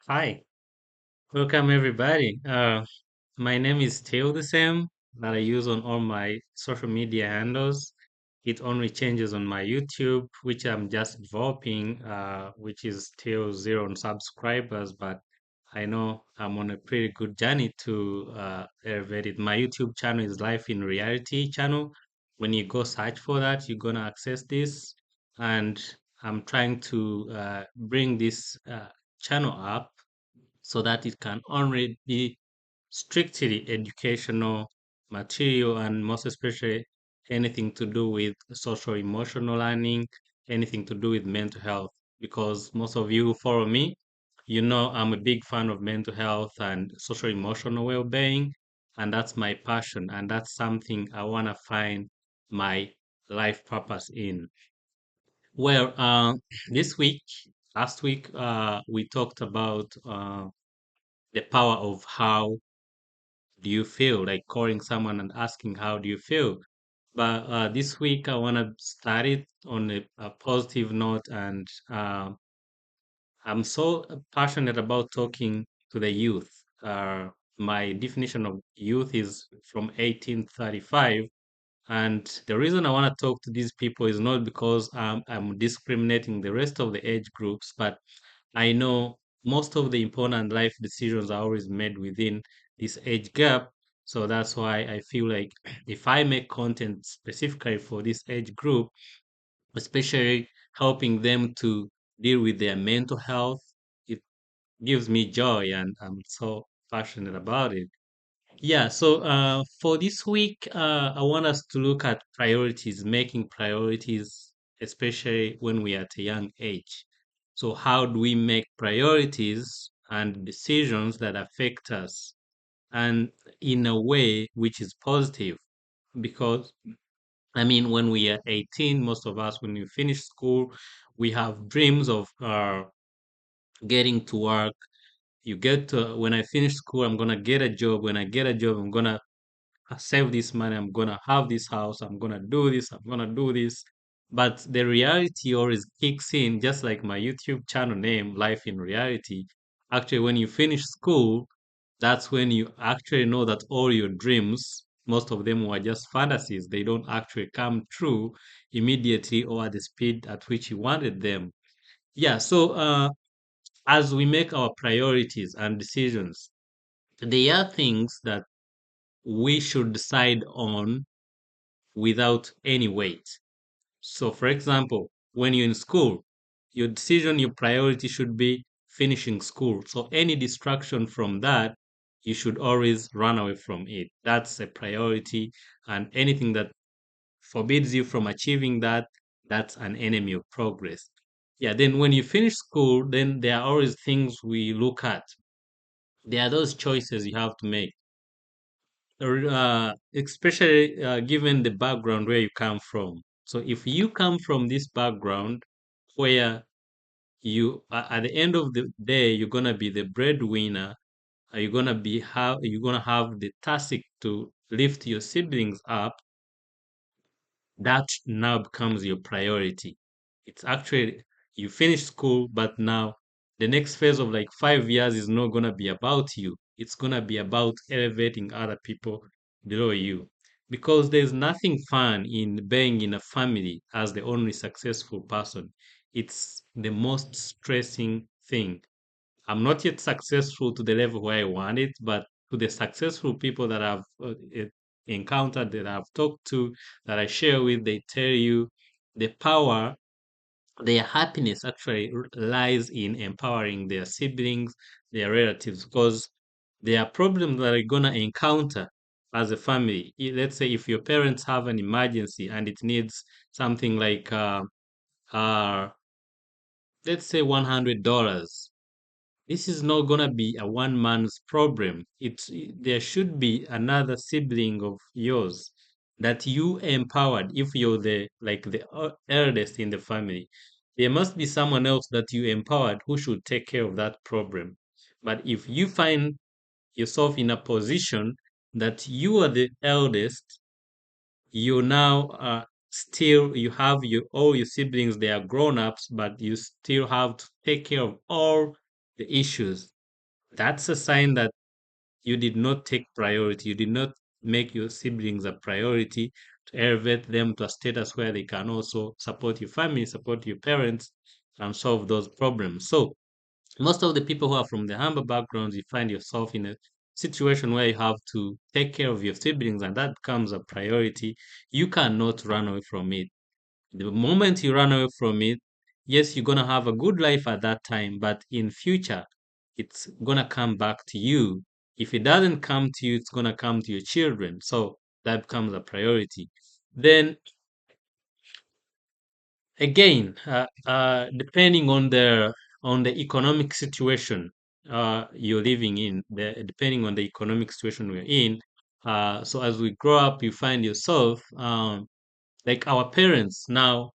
Hi, welcome everybody. My name is still the same that I use on all my social media handles. It only changes on my YouTube, which I'm just developing, which is still zero on subscribers, but I know I'm on a pretty good journey to elevate it. My YouTube channel is Life in Reality channel. When you go search for that, you're gonna access this, and I'm trying to bring this channel up so that it can only be strictly educational material and most especially anything to do with social emotional learning, anything to do with mental health. Because most of you who follow me, you know I'm a big fan of mental health and social emotional well-being, and that's my passion, and that's something I want to find my life purpose in. Well, this week, last week, we talked about the power of how do you feel, like calling someone and asking how do you feel. But this week I want to start it on a positive note, and I'm so passionate about talking to the youth. My definition of youth is from 1835. And the reason I want to talk to these people is not because I'm discriminating the rest of the age groups, but I know most of the important life decisions are always made within this age gap. So that's why I feel like if I make content specifically for this age group, especially helping them to deal with their mental health, it gives me joy and I'm so passionate about it. Yeah, so for this week, I want us to look at priorities, making priorities, especially when we are at a young age. So, how do we make priorities and decisions that affect us and in a way which is positive? Because, I mean, when we are 18, most of us, when we finish school, we have dreams of getting to work. You get to, when I finish school, I'm going to get a job. When I get a job, I'm going to save this money, I'm gonna have this house, I'm gonna do this, I'm gonna do this. But the reality always kicks in, just like my YouTube channel name, Life in Reality. Actually, when you finish school, that's when you actually know that all your dreams, most of them were just fantasies. They don't actually come true immediately or at the speed at which you wanted them. Yeah, so as we make our priorities and decisions, there are things that we should decide on without any weight. So, for example, when you're in school, your decision, your priority should be finishing school. So, any distraction from that, you should always run away from it. That's a priority. And anything that forbids you from achieving that, that's an enemy of progress. Yeah, then when you finish school, then there are always things we look at. There are those choices you have to make, especially given the background where you come from. So if you come from this background where at the end of the day you're gonna be the breadwinner, you're gonna have the task to lift your siblings up, that now becomes your priority. It's actually you finish school, but now the next phase of like 5 years is not gonna be about you. It's gonna be about elevating other people below you. Because there's nothing fun in being in a family as the only successful person. It's the most stressing thing. I'm not yet successful to the level where I want it, but to the successful people that I've encountered, that I've talked to, that I share with, they tell you the power, their happiness actually lies in empowering their siblings, their relatives, because there are problems that are going to encounter as a family. Let's say if your parents have an emergency and it needs something like, uh, let's say $100. This is not gonna be a one man's problem. There should be another sibling of yours that you empowered. If you're the eldest in the family, there must be someone else that you empowered who should take care of that problem. But if you find yourself in a position that you are the eldest, you now still you have your all your siblings, they are grown ups, but you still have to take care of all the issues, that's a sign that you did not take priority. You did not make your siblings a priority to elevate them to a status where they can also support your family, support your parents, and solve those problems. So most of the people who are from the humble backgrounds, you find yourself in a situation where you have to take care of your siblings, and that becomes a priority. You cannot run away from it. The moment you run away from it, yes, you're gonna have a good life at that time, but in future, it's gonna come back to you. If it doesn't come to you, it's gonna come to your children. So that becomes a priority. Then again, depending on the economic situation you're living in, depending on the economic situation we're in. So as we grow up, you find yourself like our parents now.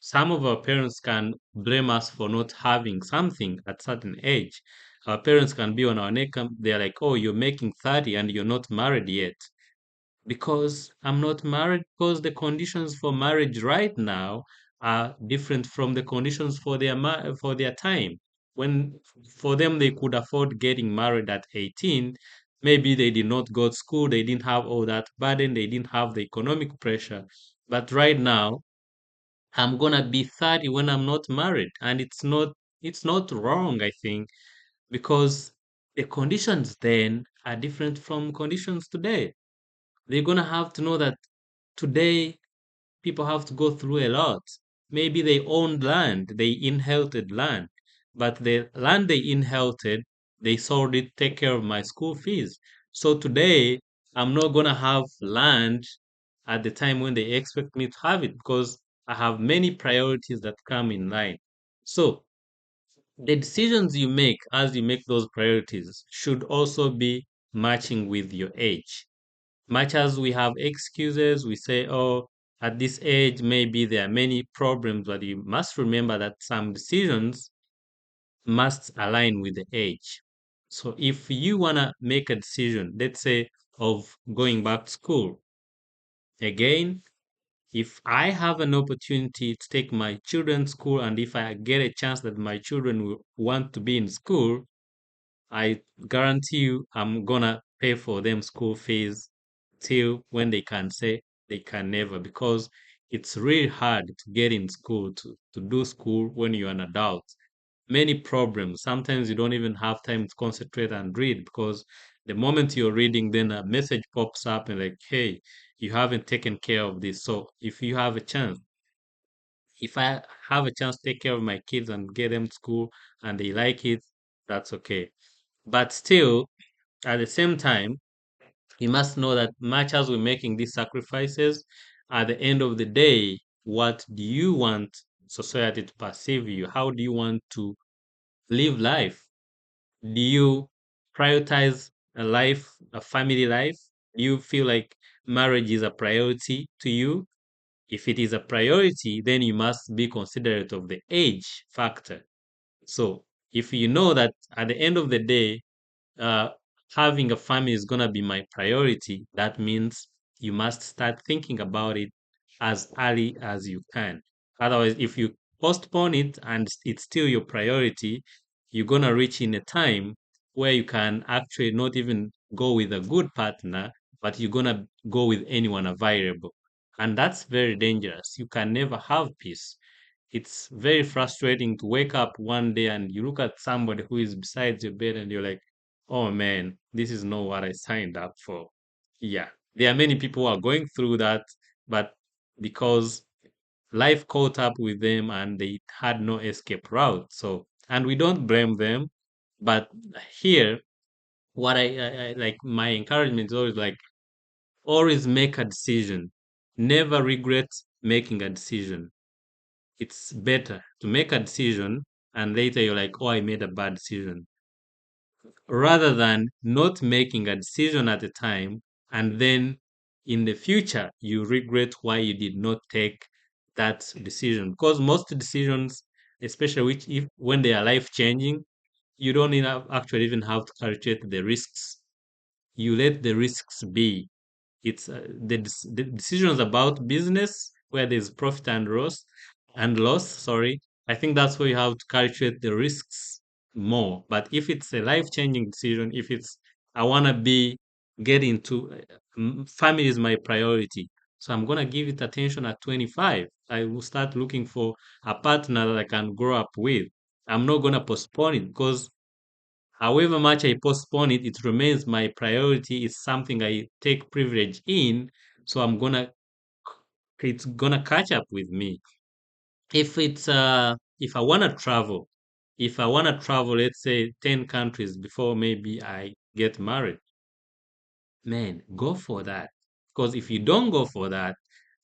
Some of our parents can blame us for not having something at certain age. Our parents can be on our neck. They're like, "Oh, you're making 30 and you're not married yet." Because I'm not married, because the conditions for marriage right now are different from the conditions for for their time. When for them they could afford getting married at 18, maybe they did not go to school, they didn't have all that burden, they didn't have the economic pressure. But right now, I'm gonna be 30 when I'm not married, and it's not wrong, I think, because the conditions then are different from conditions today. They're gonna have to know that today people have to go through a lot. Maybe they owned land, they inherited land, but the land they inherited, they sold it, take care of my school fees. So today, I'm not gonna have land at the time when they expect me to have it because I have many priorities that come in line. So the decisions you make as you make those priorities should also be matching with your age. Much as we have excuses, we say, oh, at this age, maybe there are many problems, but you must remember that some decisions must align with the age. So if you want to make a decision, let's say, of going back to school, again, if I have an opportunity to take my children to school, and if I get a chance that my children will want to be in school, I guarantee you I'm gonna pay for them school fees till when they can say they can never, because it's really hard to get in school to do school when you're an adult. Many problems. Sometimes you don't even have time to concentrate and read because the moment you're reading, then a message pops up and like, hey, you haven't taken care of this. So if you have a chance, if I have a chance to take care of my kids and get them to school and they like it, that's okay. But still, at the same time, you must know that much as we're making these sacrifices, at the end of the day, what do you want society to perceive you? How do you want to live life? Do you prioritize a life, a family life? Do you feel like marriage is a priority to you? If it is a priority, then you must be considerate of the age factor. So if you know that at the end of the day, uh, having a family is going to be my priority, that means you must start thinking about it as early as you can. Otherwise, if you postpone it and it's still your priority, you're going to reach in a time where you can actually not even go with a good partner, but you're going to go with anyone available. And that's very dangerous. You can never have peace. It's very frustrating to wake up one day and you look at somebody who is beside your bed and you're like, oh man, this is not what I signed up for. Yeah, there are many people who are going through that, but because life caught up with them and they had no escape route. So, and we don't blame them, but here, what I like, my encouragement is always like, always make a decision. Never regret making a decision. It's better to make a decision and later you're like, oh, I made a bad decision, rather than not making a decision at the time and then in the future you regret why you did not take that decision. Because most decisions, especially which if when they are life changing, you don't actually even have to calculate the risks. You let the risks be. It's the decisions about business where there's profit and loss. Sorry, I think that's where you have to calculate the risks. more. But if it's a life-changing decision, if it's I want to be get into family is my priority. So I'm gonna give it attention at 25. I will start looking for a partner that I can grow up with. I'm not gonna postpone it because however much I postpone it, it remains my priority. It's something I take privilege in. So it's gonna catch up with me. If I wanna travel, if I wanna travel, let's say 10 countries before maybe I get married, man, go for that. Because if you don't go for that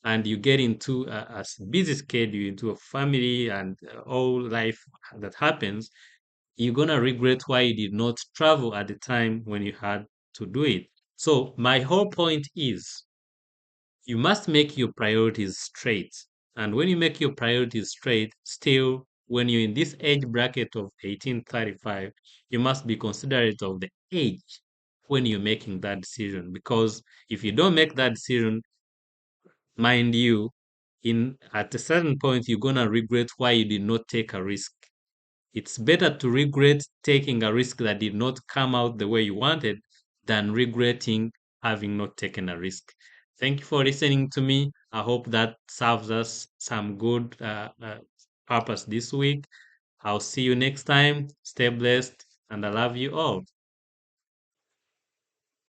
and you get into a busy schedule, into a family and all life that happens, you're gonna regret why you did not travel at the time when you had to do it. So my whole point is you must make your priorities straight. And when you make your priorities straight, still, when you're in this age bracket of 1835, you must be considerate of the age when you're making that decision. Because if you don't make that decision, mind you, in at a certain point, you're gonna regret why you did not take a risk. It's better to regret taking a risk that did not come out the way you wanted than regretting having not taken a risk. Thank you for listening to me. I hope that serves us some good purpose this week. I'll see you next time. Stay blessed, and I love you all.